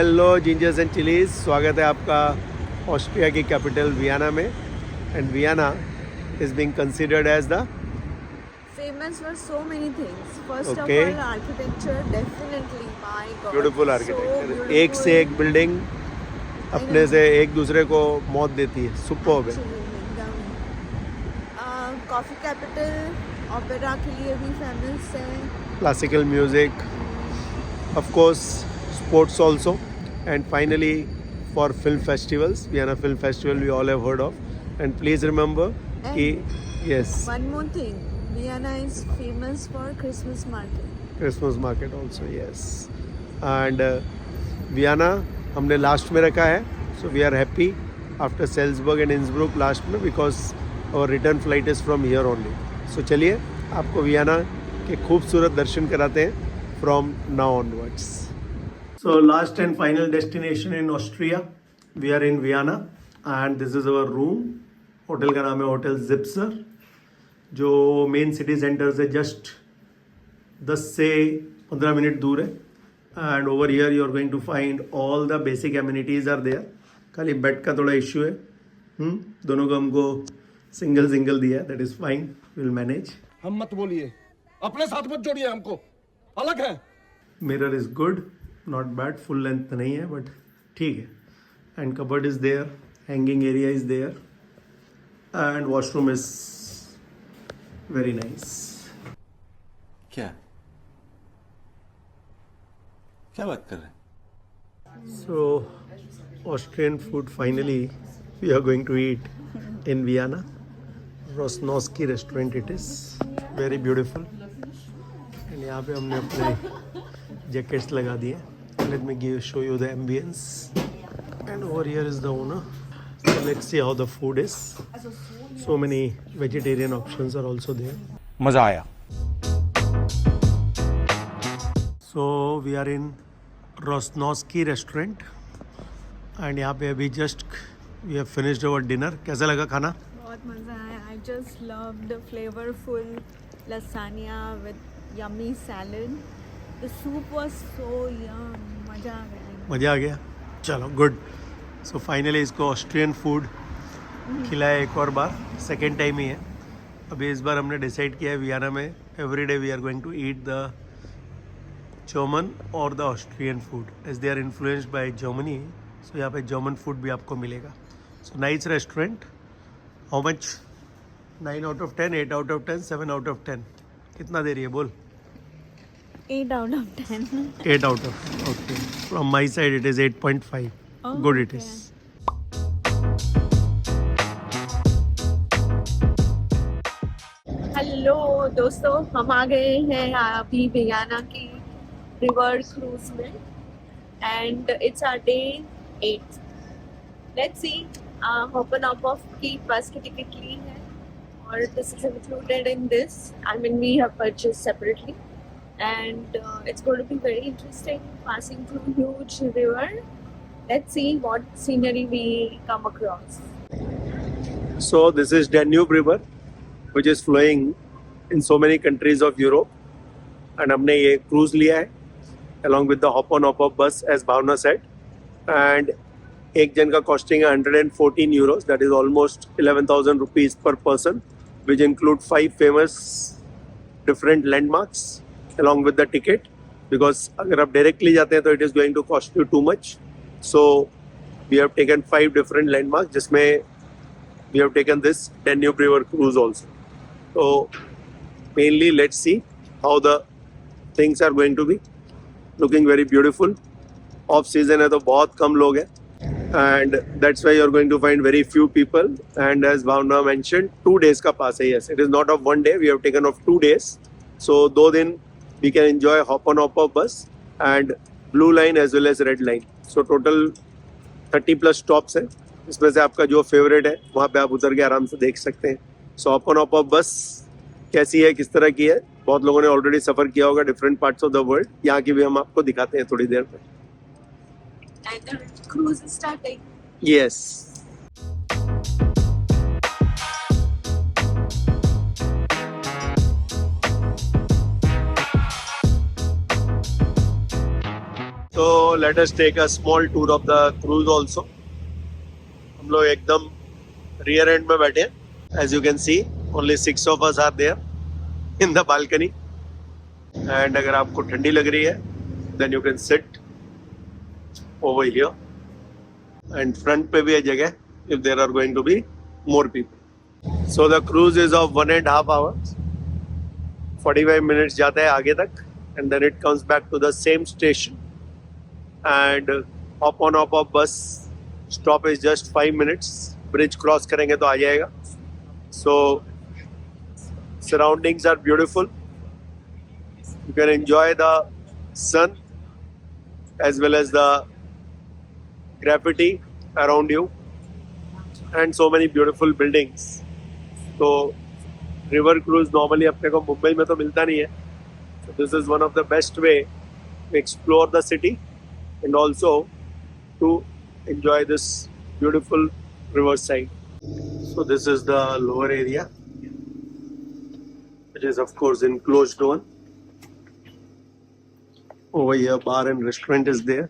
Hello gingers and chillies, स्वागत है आपका ऑस्ट्रिया की कैपिटल वियना में. And Vienna is being considered as the famous for so many things. First Okay. of all, architecture, definitely. My God, beautiful so architecture. beautiful. एक से एक building अपने से एक दूसरे को मौत देती है. सुपर्ब है. Absolutely, एकदम. Coffee capital, opera के लिए भी famous है. Classical music, of course sports also, and finally for film festivals, Vienna Film Festival we all have heard of. And please remember And कि yes, one more thing, Vienna is famous for Christmas market. Christmas market also, yes. And Vienna हमने last में रखा है, so we are happy after Salzburg and Innsbruck last में, because our return flight is from here only. So चलिए आपको Vienna के खूबसूरत दर्शन कराते हैं from now onwards. So last and final destination in Austria, we are in Vienna and this is our room. Hotel का नाम है होटल जिप्सर, जो मेन सिटी सेंटर से जस्ट 10 से 15 मिनट दूर है. And over here you are going to find all the basic amenities are there. खाली bed का थोड़ा इश्यू है. दोनों को हमको सिंगल दिया है. That is fine, will manage. हम मत बोलिए, अपने साथ मत जोड़िए, हमको अलग है. Mirror is good, not bad. Full length नहीं है बट ठीक है. And cupboard is there, hanging area is there, and washroom is very nice. क्या बात कर रहे हैं? So, Austrian food finally we are going to eat in Vienna. Rosnowski restaurant it is. Very beautiful. And यहाँ पे हमने अपने jackets लगा दिए. Let me show you the ambience. And over here is the owner. So let's see how the food is. So many vegetarian options are also there. मजा आया. So we are in Rosnowski restaurant and यहाँ पे अभी just we have finished our dinner. कैसा लगा खाना? बहुत मजा आया. I just loved the flavorful lasagna with yummy salad. The soup was so yum. मजा आ गया. मज़ा आ गया. चलो गुड. सो फाइनली इसको ऑस्ट्रियन फूड खिलाया एक और बार. सेकेंड टाइम ही है. अभी इस बार हमने डिसाइड किया है वियना में every day we are going to eat the German और the Austrian food as they are influenced by Germany. So यहाँ पे जर्मन फूड भी आपको मिलेगा. So nice restaurant. How much? 9 out of 10, 8 out of 10, 7 out of 10. कितना दे रही है बोल? 8 out of 10. 8 out of 10. Okay. From my side it is 8.5. Oh, Good it okay. is. Hello दोस्तों, हम आ गए हैं अभी वियना की रिवर क्रूज में and it's our day 8. Let's see. Open up off की बस की टिकट ली है और this is included in this. I mean we have purchase separately and it's going to be very interesting passing through huge river. Let's see what scenery we come across. So this is Danube River, which is flowing in so many countries of Europe. And हमने ये cruise लिया है along with the hop on hop off bus as Bhavna said. And एक जन का costing है 114 euros. That is almost 11,000 rupees per person, which include 5 famous different landmarks along with the ticket. Because अगर आप directly जाते हैं तो it is going to cost you too much. So we have taken 5 different landmarks जिसमें we have taken this Danube River cruise also. So mainly let's see how the things are going to be. Looking very beautiful. Off season है तो बहुत कम लोग हैं. And that's why you're going to find very few people. And as Bhavna mentioned, 2 days का pass है. Yes, it is not of 1 day. We have taken of 2 days. So 2 दिन we can enjoy hop on hop off bus and blue line as well as red line. So total 30 plus stops है. इसमें से आपका जो favourite है वहाँ पे आप उतर के आराम से देख सकते हैं. So hop on hop off bus कैसी है, किस तरह की है, बहुत लोगों ने ऑलरेडी सफ़र किया होगा different parts of the world. यहाँ की भी हम आपको दिखाते हैं थोड़ी देर में. And the cruise is starting. Yes. तो let us take a small tour of the cruise also. हम लोग एकदम rear end में बैठे हैं. As you can see, only 6 of us are there in the balcony. And अगर आपको ठंडी लग रही है, then you can sit over here. And front पे भी है जगह if there are going to be more people. So the cruise is of 1.5 hours. 45 minutes जाता है आगे तक. And then it comes back to the same station. And hop on hop off bus stop is just 5 minutes. Bridge cross करेंगे तो आ जाएगा. So surroundings are beautiful. You can enjoy the sun as well as the graffiti around you and so many beautiful buildings. So river cruise normally अपने को मुंबई में तो मिलता नहीं है. So this is one of the best way to explore the city and also to enjoy this beautiful riverside. So this is the lower area, which is of course enclosed one. Over here bar and restaurant is there.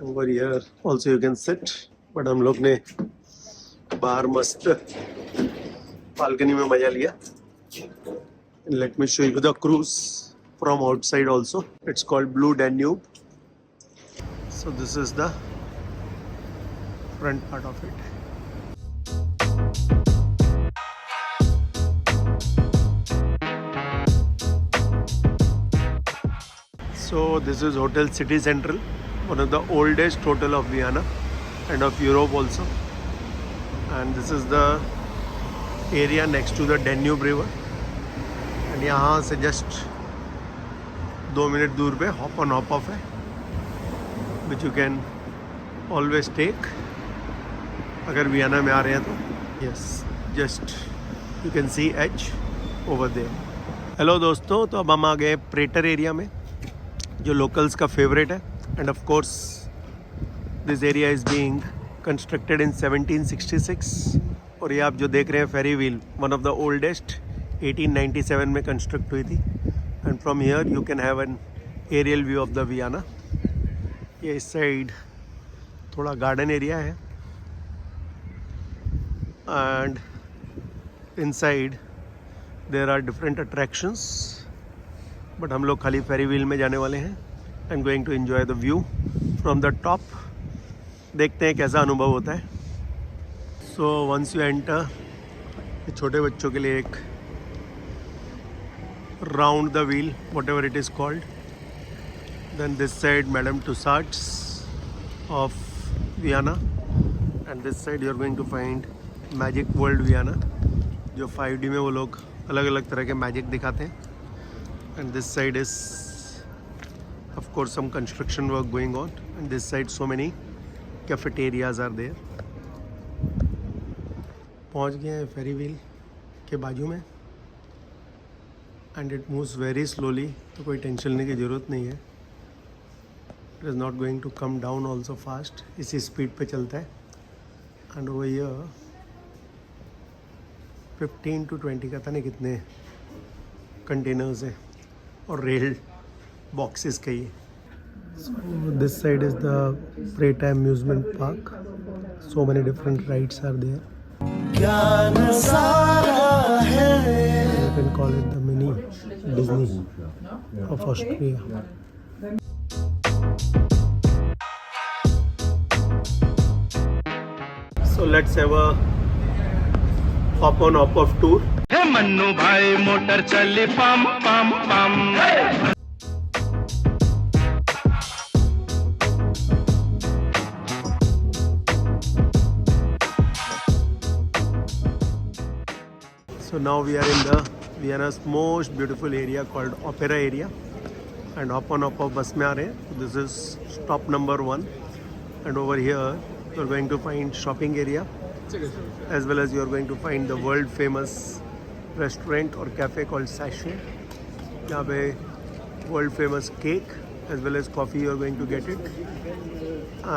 Over here also you can sit, but हम लोग ने बाहर मस्त balcony में मजा लिया. And let me show you the cruise from outside also. It's called Blue Danube. So this is the front part of it. So this is Hotel City Central, one of the oldest hotel of Vienna and of Europe also. And this is the area next to the Danube River. And यहाँ से just 2 minute दूर पे hop on hop off है, which you can always take अगर Vienna में आ रहे हैं तो. Yes, just you can see edge over there. Hello दोस्तों, तो अब हम आ गए प्रेटर एरिया में जो लोकल्स का फेवरेट है. And of course this area is being constructed in 1766. और ये आप जो देख रहे हैं ferris wheel, one of the oldest, 1897 में कंस्ट्रक्ट हुई थी. And from here you can have an aerial view of the Vienna. ये इस साइड थोड़ा गार्डन एरिया है and inside there are different attractions, but हम लोग खाली फेरी व्हील में जाने वाले हैं and going to enjoy the view from the top. देखते हैं कैसा अनुभव होता है. सो वंस यू एंटर, छोटे बच्चों के लिए एक round the wheel, whatever it is called. Then this side madam Tussauds of Vienna and this side you are going to find magic world Vienna, जो 5D में वो लोग अलग अलग तरह के मैजिक दिखाते हैं. And this side is of course some construction work going on, and this side so many cafeterias are there. पहुंच गए हैं फेरी व्हील के बाजू में and it moves very slowly, तो कोई टेंशन लेने की ज़रूरत नहीं है. It is not going to come down also fast, इसी स्पीड पे चलता है. and over here 15 to 20 का था नहीं कितने कंटेनर्स है और रेल बॉक्सेस का ही. This side is the Prater amusement park. So many different rides are there. You can call it the mini Disney of Austria. So let's have a hop on hop off tour. Mannu भाई motor चली पम पम पम. So now we are in the Vienna's most beautiful area called Opera area, and hop on hop off bus में आ रहे हैं. This is stop number 1, and over here you are going to find shopping area, as well as you are going to find the world famous restaurant or cafe called Sachet. यहाँ पे world famous cake as well as coffee you are going to get it.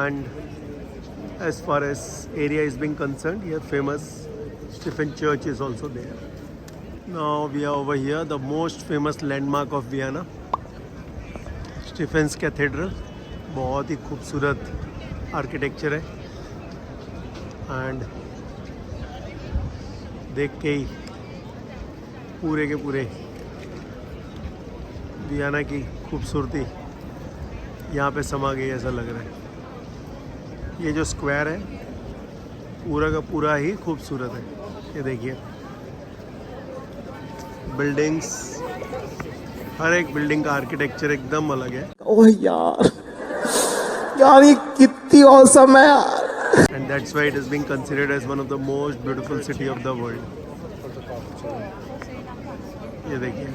And as far as area is being concerned, here famous Stephen Church is also there. Now we are over here, the most famous landmark of Vienna, Stephen's Cathedral. बहुत ही खूबसूरत architecture है and देख के ही पूरे के पूरे Vienna की खूबसूरती यहाँ पे समा गई ऐसा लग रहा है। ये जो स्क्वायर है पूरा का पूरा ही खूबसूरत है। ये देखिए बिल्डिंग्स, हर एक बिल्डिंग का आर्किटेक्चर एकदम अलग है। ओह यार यार ये कितनी औसम है यार। And that's why it is being considered as one of the most beautiful city of the world. ये देखिए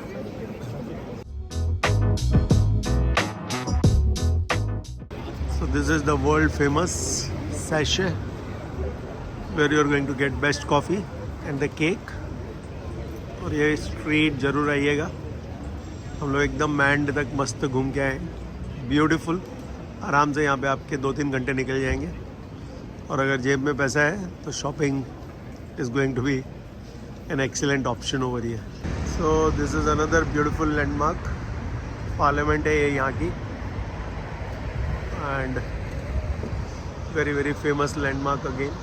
so this is the world famous sachet where you are going to get best coffee and the cake। और ये street जरूर आइएगा। हम लोग एकदम mind तक मस्त घूम के आए, ब्यूटीफुल। आराम से यहाँ पे आपके 2-3 घंटे निकल जाएंगे। और अगर जेब में पैसा है तो shopping is going to be an excellent option over here. So this is another beautiful landmark. Parliament है ये यहाँ की and very very famous landmark again.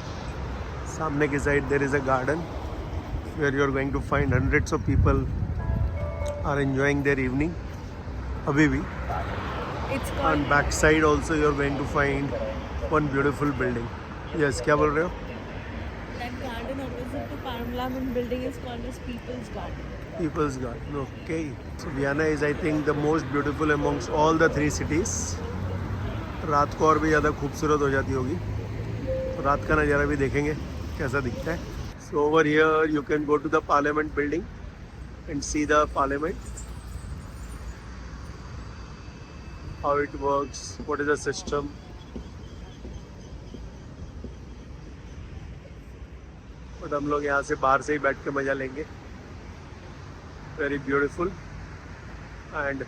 सामने की side there is a garden where you are going to find hundreds of people are enjoying their evening abhi bhi। It's On called back side also you are going to find one beautiful building। Yes, क्या बोल रहे हो? that garden opposite to Parliament building is called as People's Garden. People's Garden, okay। So Vienna is I think the most beautiful amongst all the 3 cities। रात को और भी ज़्यादा खूबसूरत हो जाती होगी, तो रात का नज़ारा भी देखेंगे कैसा दिखता है। So over here you can go to the Parliament building and see the Parliament, how it works, what is the system। But हम लोग यहाँ से बाहर से ही बैठ के मज़ा लेंगे। वेरी ब्यूटीफुल एंड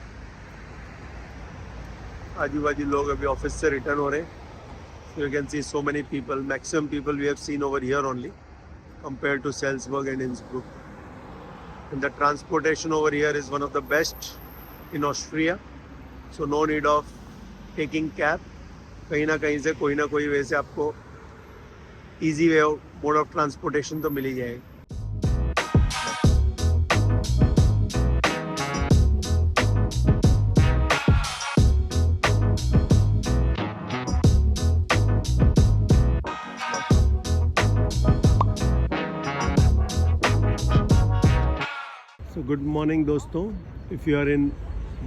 आजू बाजू लोग अभी ऑफिस से रिटर्न हो रहे हैं। You can see so many people, maximum people we have seen over here only compared to Salzburg and Innsbruck। And the transportation over here is one of the best in Austria, so no need of taking cab। कहीं ना कहीं से कोई ना कोई वे से आपको easy way mode of transportation तो मिल ही जाएगा। So good morning दोस्तों। If you are in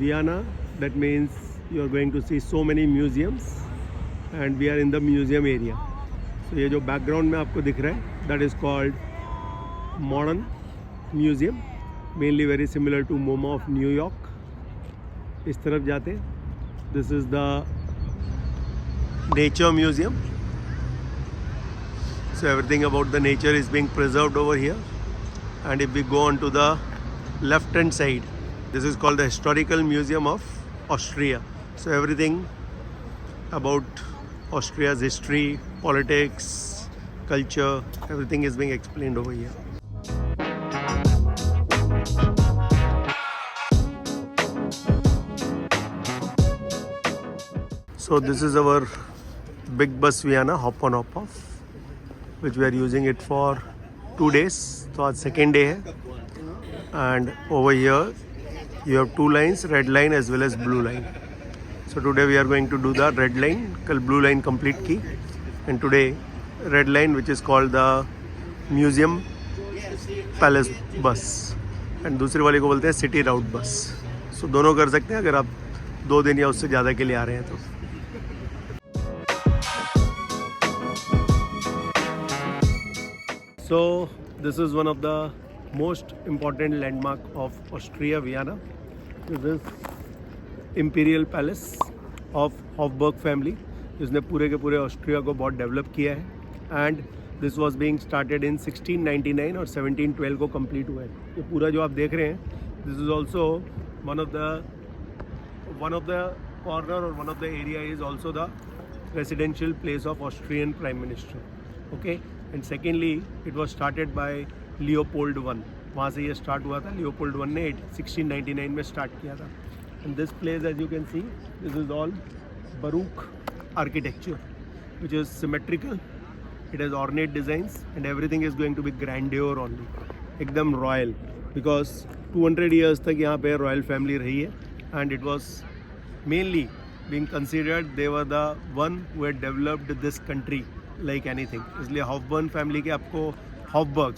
Vienna, that means you are going to see so many museums and we are in the museum area। So ये जो background में आपको दिख रहा है that is called Modern Museum, mainly very similar to MoMA of New York। इस तरफ जाते हैं, this is the Nature Museum। So everything about the nature is being preserved over here। And if we go on to the left hand side, this is called the Historical Museum of Austria। So everything about Austria's history, politics, culture, everything is being explained over here। So this is our big bus Vienna, hop on hop off, which we are using it for 2 days। तो आज second day है and over here you have 2 lines, red line as well as blue line। So today we are going to do the red line, कल blue line complete की, and today red line which is called the Museum Palace bus and दूसरे वाले को बोलते हैं City Route bus। So दोनों कर सकते हैं अगर आप 2 दिन या उससे ज़्यादा के लिए आ रहे हैं तो। So this is one of the most important landmark of Austria, Vienna। This is Imperial Palace of Hofburg family, जिसने पूरे के पूरे ऑस्ट्रिया को बहुत डेवलप किया है। And this was being started in 1699 और 1712 को कंप्लीट हुआ है। ये पूरा जो आप देख रहे हैं, this is also one of the corner और one of the area is also the residential place of Austrian prime minister. Okay, and secondly it was started by Leopold I। वहाँ से ये स्टार्ट हुआ था। लियोपोल्ड I ने 1699 में start किया था। And this place as you can see, this is all Baroque architecture, which is symmetrical. It has ornate designs and everything is going to be grandeur only. एकदम royal, because 200 years तक यहाँ पे royal family रही है, and it was mainly being considered they were the one who had developed this country like anything. इसलिए Hofburn family के आपको Hofburg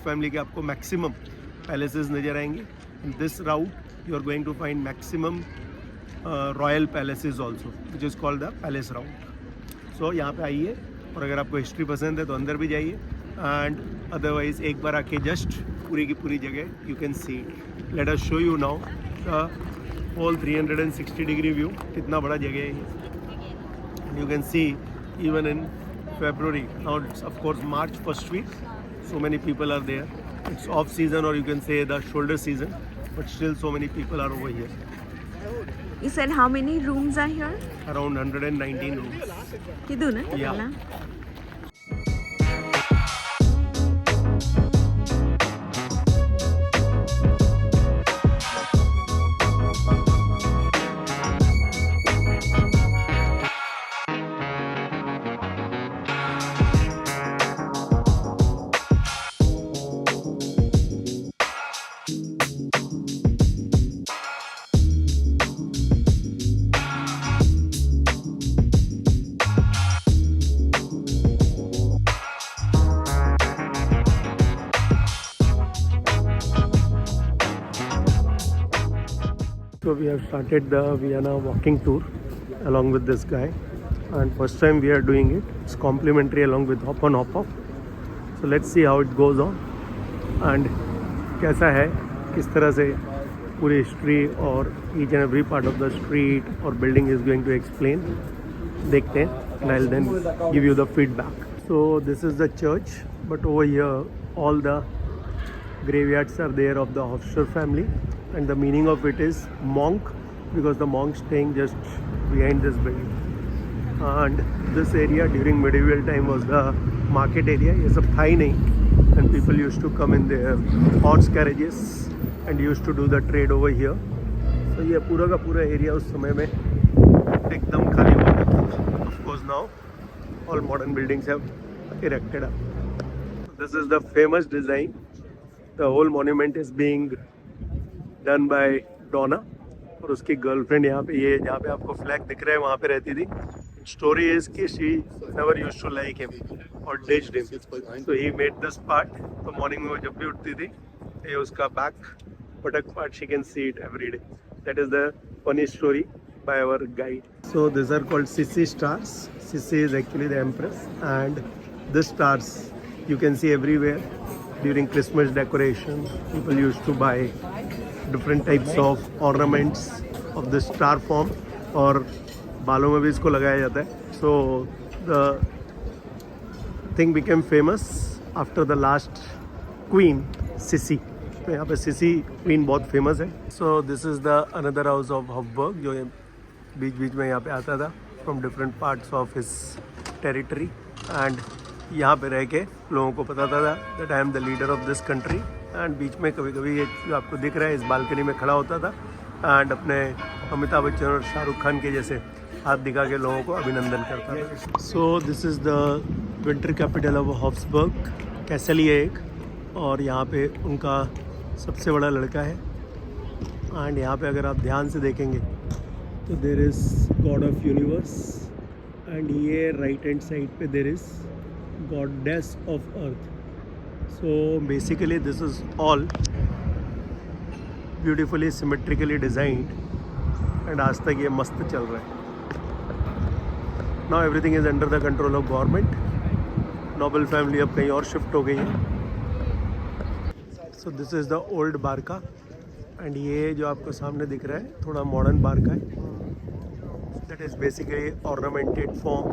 family के आपको maximum palaces नजर आएंगे. In this route you are going to find maximum royal palaces also, which is called the palace route. So यहाँ पे आइए, और अगर आपको हिस्ट्री पसंद है तो अंदर भी जाइए, एंड अदरवाइज एक बार आके जस्ट पूरी की पूरी जगह you can see it. Let us show you now the whole 360 degree view. कितना बड़ा जगह है ये. You can see even in February, now it's of course March first week, so many people are there. It's off season, or you can say the shoulder season, but still so many people are over here. You said how many rooms are here? Around 119 rooms. Kidu na? Yeah. Wala? So we have started the Vienna walking tour along with this guy, and first time we are doing it. It's complimentary along with hop on hop off. So let's see how it goes on and कैसा है, किस तरह से पूरी history और each and every part of the street or building is going to explain. देखते हैं, and I'll then give you the feedback. So this is the church, but over here all the graveyards are there of the Hofscher family, and the meaning of it is monk, because the monks staying just behind this building. And this area during medieval time was the market area. ये सब था ही नहीं, and people used to come in their horse carriages and used to do the trade over here. So ये पूरा का पूरा area उस समय में एकदम खाली हुआ करता था. Of course now all modern buildings have erected up. This is the famous design. The whole monument is being done by Donna, और उसकी गर्लफ्रेंड यहाँ पे, ये जहाँ पे आपको फ्लैग दिख रहा है वहाँ पे रहती थी. स्टोरी इज कि she never used to like him और ditched him, so he made this part. तो मॉर्निंग में वो जब भी उठती थी, ये उसका back buttock part, she can see it every day. That is the funny story by our guide. So these are called Sissi stars. Sissi is actually the empress, and the stars you can see everywhere during Christmas decoration. People used to buy different types of ornaments of the star form, और बालों में भी इसको लगाया जाता है. So the thing became famous after the last queen, Sissi. तो यहाँ पे सिसी क्वीन बहुत फेमस है. So this is the another house of Hofburg, जो बीच बीच में यहाँ पे आता था from different parts of his territory, and यहाँ पे रह के लोगों को पता था that I am the leader of this country. And बीच में कभी कभी ये जो आपको दिख रहा है इस बालकनी में खड़ा होता था, एंड अपने अमिताभ बच्चन और शाहरुख खान के जैसे हाथ दिखा के लोगों को अभिनंदन करता था. So this is the winter capital of Hofburg. Castle ही है एक, और यहाँ पे उनका सबसे बड़ा लड़का है. एंड यहाँ पे अगर आप ध्यान से देखेंगे तो there is God of universe, and ये राइट हैंड साइड पे there is goddess of earth. So basically this is all beautifully symmetrically designed, and आज तक ये मस्त चल रहा है. Now everything is under the control of government. Nobel family अब कहीं और शिफ्ट हो गई है. So this is the old Barca, and ये जो आपको सामने दिख रहा है थोड़ा मॉडर्न बारका है. That is basically ornamented form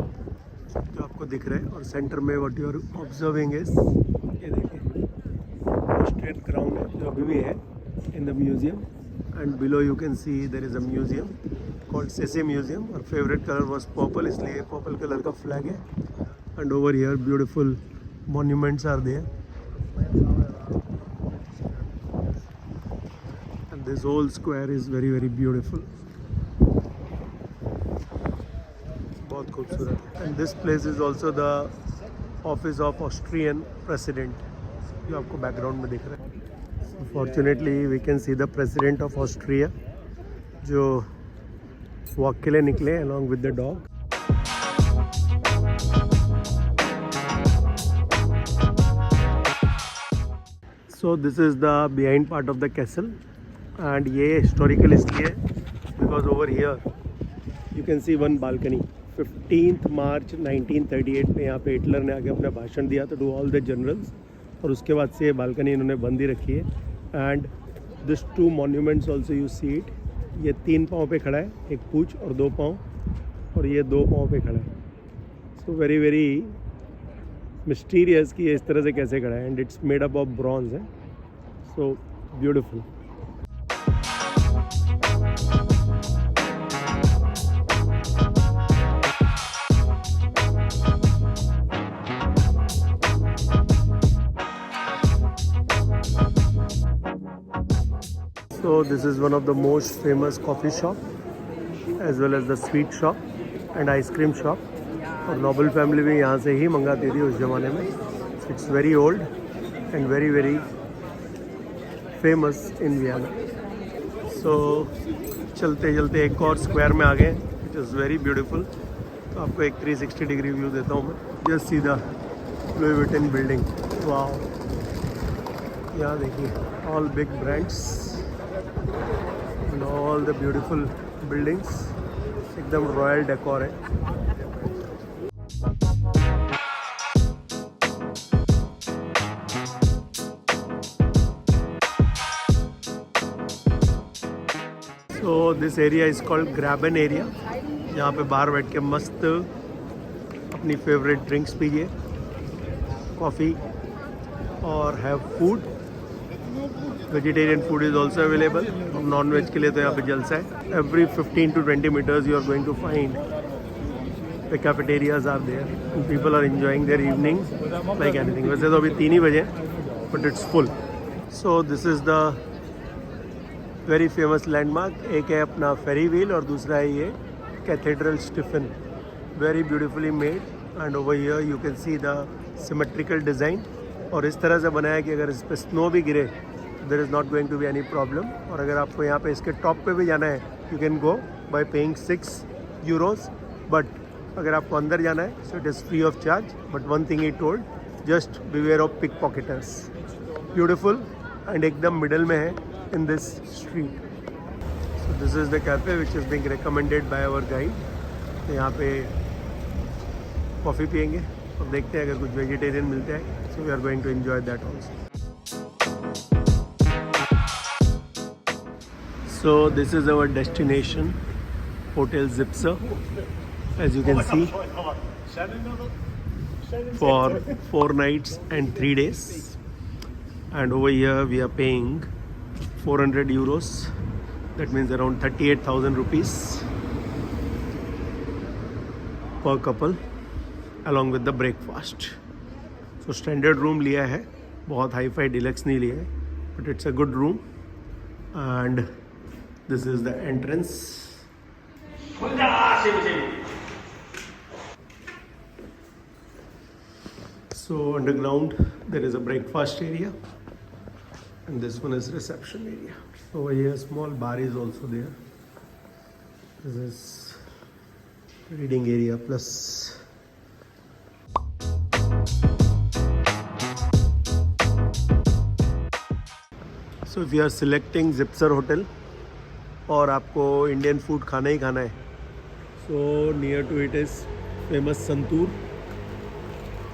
जो आपको दिख रहा है. और सेंटर में what you are observing is, ये देखिए स्ट्रेट क्राउन है जो अभी भी है in the museum, and below you can see there is a museum called Sisi museum. और फेवरेट कलर वॉज पर्पल, इसलिए पर्पल कलर का फ्लैग है. And over here beautiful monuments are there. This whole square is very, very beautiful. खूबसूरत है. And this place is also the office of Austrian president, जो आपको background में दिख रहा है. Fortunately we can see the president of Austria, जो walk के लिए निकले along with the dog. So this is the behind part of the castle. And ये हिस्टोरिकल इसलिए because over here you can see one balcony. 15 मार्च 1938 में यहाँ पे हिटलर ने आके अपना भाषण दिया था टू ऑल द जनरल्स, और उसके बाद से ये बालकनी इन्होंने बंद ही रखी है. And this 2 monuments also you see it. ये 3 पाँव पे खड़ा है, एक पूँछ और 2 पाँव, और ये 2 पाँव पे खड़ा है. सो वेरी वेरी मिस्टीरियस कि ये इस तरह से कैसे खड़ा है. And it's made up of bronze है. So beautiful. So this is one of the most famous coffee shop as well as the sweet shop and ice cream shop. और नोबल फैमिली भी यहाँ से ही मंगाती थी उस ज़माने में. It's very old and very very famous in Vienna. So चलते चलते एक और स्क्वायर में आ गए. It is very beautiful. तो आपको एक 360 डिग्री व्यू देता हूँ मैं. Just see the Louis Vuitton building. Wow, यहाँ देखिए all big brands and all the beautiful buildings. एकदम रॉयल डेकोर है. So this area is called Graben area. यहाँ पे बाहर बैठ के मस्त अपनी फेवरेट ड्रिंक्स पीजिए, कॉफ़ी, और have food. Vegetarian food is also available. और नॉन वेज के लिए तो यहाँ पे जलसा है. Every 15 to 20 meters you are going to find the cafeterias are there and people are enjoying their evening like anything. वैसे तो अभी 3 ही बजे, but it's full. So this is the very famous landmark. एक है अपना फेरी व्हील और दूसरा है ये cathedral Stephen. very beautifully made and over here you can see the symmetrical design. और इस तरह से बनाया कि अगर इस पर स्नो भी गिरे there is not going to be any problem. और अगर आपको यहाँ पे इसके टॉप पे भी जाना है you can go by paying 6 euros. But अगर आपको अंदर जाना है so it is free of charge. But one thing he told, just beware of pick pocketers. Beautiful and एकदम मिडल में है in this street. So this is the cafe which is being recommended by our guide. तो यहाँ पे coffee पियेंगे और देखते हैं अगर कुछ वेजिटेरियन मिलते हैं. So we are going to enjoy that also. So this is our destination, Hotel Zipser, as you can see, for 4 nights and 3 days. And over here we are paying 400 euros. That means around 38,000 rupees per couple, along with the breakfast. So standard room लिया है, बहुत hi-fi deluxe नहीं लिया है, but it's a good room. And this is the entrance. So underground there is a breakfast area and this one is reception area. Over here small bar is also there. This is reading area plus. So if you are selecting Zipser Hotel और आपको Indian food खाना ही खाना है, so near to it is famous Santoor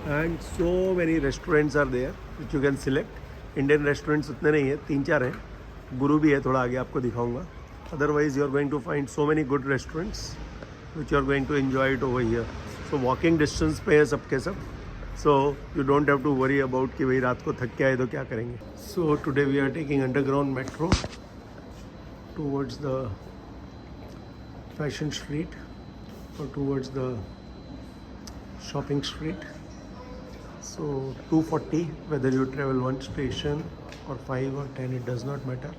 and so many restaurants are there which you can select. Indian restaurants उतने नहीं है, 3-4 हैं. गुरु भी है, थोड़ा आगे आपको दिखाऊंगा. Otherwise you are going to find so many good restaurants which you are going to enjoy it over here. So walking distance पे है सबके सब. So you don't have to worry about कि भाई रात को थक के आए तो क्या करेंगे. So today we are taking underground metro towards the fashion street or towards the shopping street. So 240, whether you travel one station or 5 or 10, it does not matter.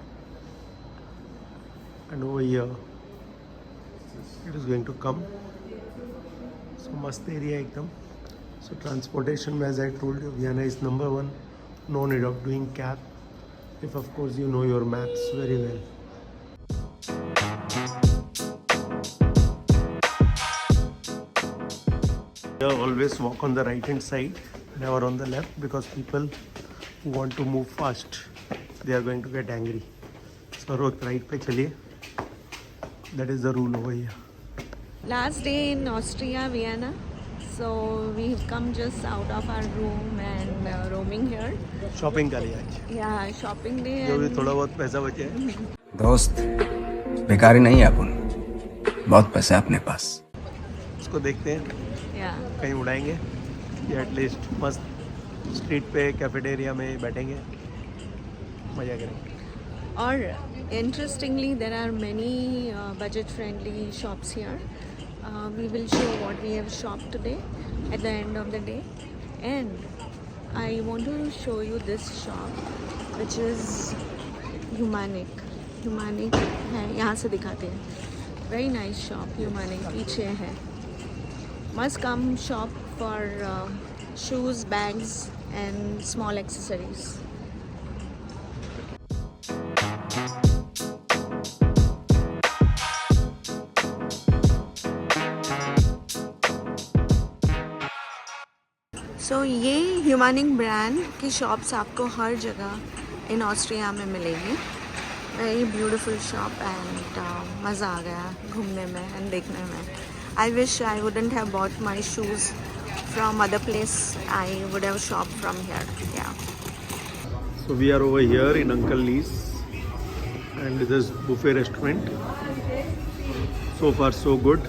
And over here it is going to come. So मस्त area एकदम. So transportation, as I told you, Vienna is number one. No need of doing cab, if of course you know your maps very well. You always walk on the right hand side, never on the left, because people who want to move fast, they are going to get angry. So road right पे चलिए. That is the rule over here. Last day in Austria, Vienna. So we've come just out of our room and roaming here. Shopping कर लिया आज. Yeah, shopping day. जो भी And थोड़ा बहुत पैसा बचे है, दोस्त बेकारी नहीं है अपन, बहुत पैसा है अपने पास. उसको देखते हैं. yeah. कहीं उड़ाएंगे या एटलीस्ट मस्त स्ट्रीट पे कैफेटेरिया में बैठेंगे, मज़ा करेंगे. Or interestingly, there are many budget-friendly shops here. We will show what we have shopped today at the end of the day. And I want to show you this shop, which is Humanic. Humanic है, यहाँ से दिखाते हैं. Very nice shop, Humanic. पीछे है. Must come shop for shoes, bags, and small accessories. सो ये ह्यूमनिक brand की shops आपको हर जगह इन ऑस्ट्रिया में मिलेगी. वेरी ब्यूटीफुल शॉप एंड मज़ा आ गया घूमने में एंड देखने में. I wish I wouldn't have bought my shoes from other place. I would have shop from here. या So we are over here in Uncle Lee's and this is buffet restaurant. So far so good,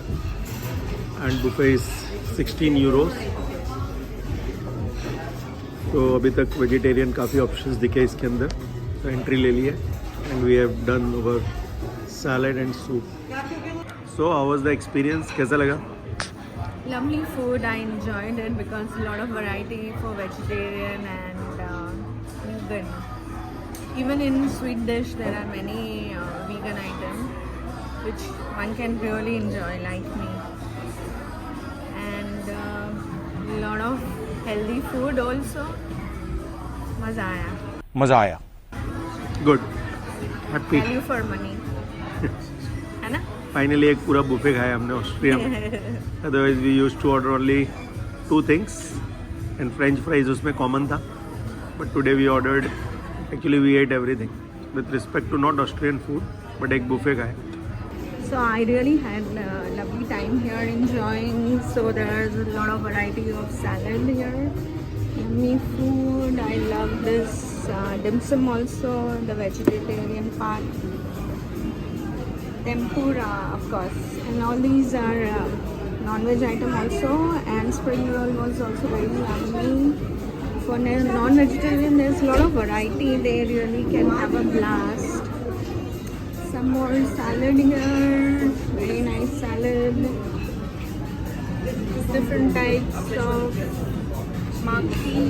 and buffet is 16 euros. तो अभी तक vegetarian काफ़ी options दिखे इसके अंदर, तो entry ले लिए and we have done over salad and soup. So how was the experience, कैसा लगा? lovely food. I enjoyed it because a lot of variety for vegetarian and vegan. Even in sweet dish there are many vegan items which one can really enjoy, like me. And a lot of healthy food also. मज़ा आया. मजा आया. Good, happy. Value for money. है ना? Finally एक पूरा buffet खाया हमने ऑस्ट्रिया में. Otherwise we used to order only 2 things and French fries उसमें कॉमन था, but today we ordered, actually we ate everything with respect to not Austrian food, but एक बुफे खाया. So I really had a lovely time here enjoying. So there's a lot of variety of salad here. Yummy food. I love this dim sum also, the vegetarian part. Tempura, of course. And all these are non-veg item also. And spring roll was also very yummy. For non-vegetarian, there's a lot of variety. They really can have a blast. Some more salad here, very nice salad. Different types of maki.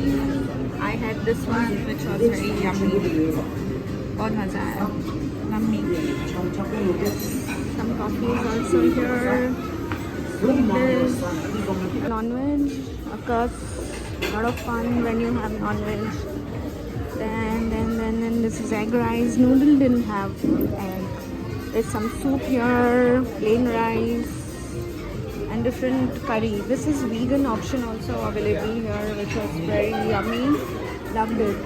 I had this one which was very yummy. बहुत मज़ा आया. Yummy. Some coffees also here. This non-veg, of course, a lot of fun when you have non-veg. Then this is egg rice. Noodle didn't have egg. There's some soup here, plain rice, and different curry. This is vegan option also available here, which was very yummy. Loved it.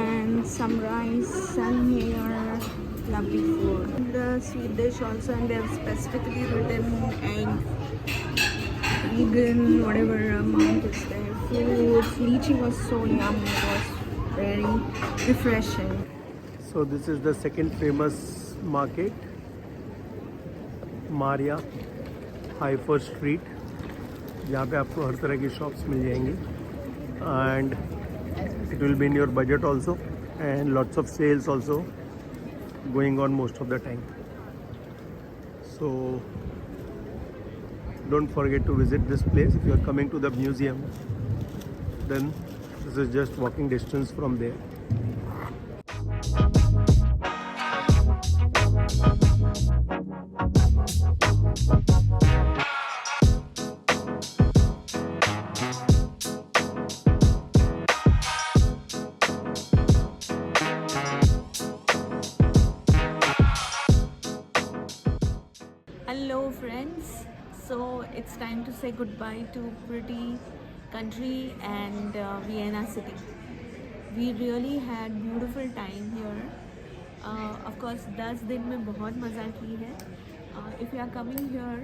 And some rice and here, lovely food. The sweet dish also, and they have specifically written egg, vegan, whatever amount is there. Food, lychee was so yummy. It was very refreshing. So this is the second famous market, Mariahilfer street, जहाँ पे आपको हर तरह की shops मिल जाएंगी and it will be in your budget also and lots of sales also going on most of the time. So don't forget to visit this place. If you are coming to the museum then this is just walking distance from there. So it's time to say goodbye to pretty country and Vienna city. We really had beautiful time here. Of course 10 दिन में बहुत मज़ा की है. If you are coming here,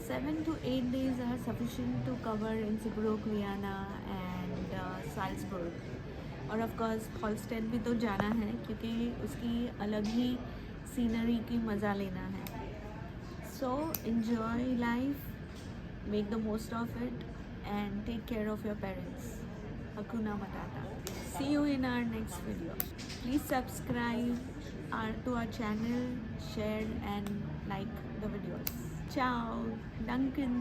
7 to 8 days are sufficient to cover Innsbruck, Vienna and Salzburg. और of course हॉलस्टेन भी तो जाना है क्योंकि उसकी अलग ही सीनरी की मज़ा लेना है. So enjoy life, make the most of it and take care of your parents. Hakuna Matata. See you in our next video. Please subscribe to our channel, share and like the videos. Ciao, Duncan.